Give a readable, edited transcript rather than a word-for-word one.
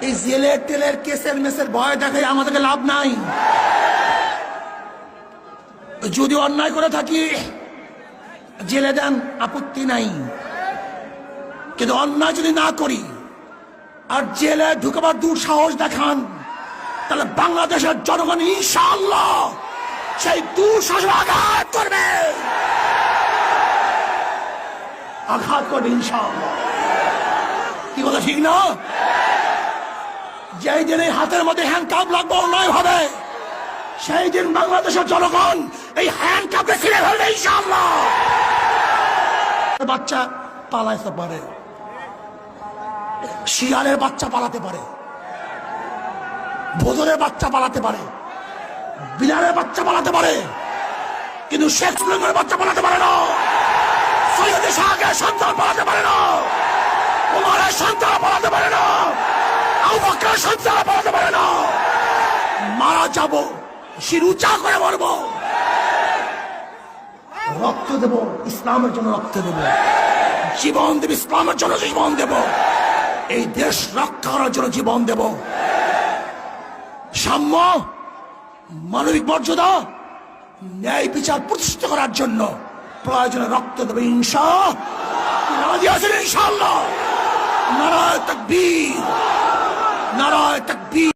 এই জেলের তেলের কেসের মেসের ভয় দেখায় আমাদেরকে লাভ নাই। যদি অন্যায় করে থাকি জেলে দেন, আপত্তি নাই, কিন্তু অন্যায় যদি না করি আর জেলে ঢুকবার দুঃসাহস দেখান, তাহলে বাংলাদেশের জনগণ ইনশাআল্লাহ সেই দুঃসাহস আঘাত করবে, ইনশাআল্লাহ। কি কথা ঠিক না? যেই দিন এই হাতের মধ্যে হ্যান্ডকাপ লাগবে অন্যায় হবে, সেই দিন বাংলাদেশের জনগণ এই হ্যান্ডকাপে ছিঁড়ে ফেলবে ইনশাআল্লাহ। বাচ্চা পালাইতে পারে, শিয়ালের বাচ্চা পালাতে পারে, ভোজনের বাচ্চা পালাতে পারে, বিলালের বাচ্চা পালাতে পারে, কিন্তু শেখ মুজিবের বাচ্চা পালাতে পারে না, সৈয়দ শাহের সন্তান পালাতে পারে না, ওমরের সন্তান পালাতে পারে না, আবু বকরের সন্তান পালাতে পারে না। মারা যাব, শির উঁচা করে মরবো, রক্ত দেব ইসলামের জন্য, রক্ত দেব, জীবন দেব ইসলামের জন্য, জীবন দেব, এই দেশ রক্ষা করার জন্য জীবন দেব। সাম্য, মানবিক মর্যাদা, ন্যায় বিচার প্রতিষ্ঠা করার জন্য প্রয়োজনে রক্ত দেবে ইনশাআল্লাহ। নারায়ে তাকবীর, নারায়ে তাকবীর।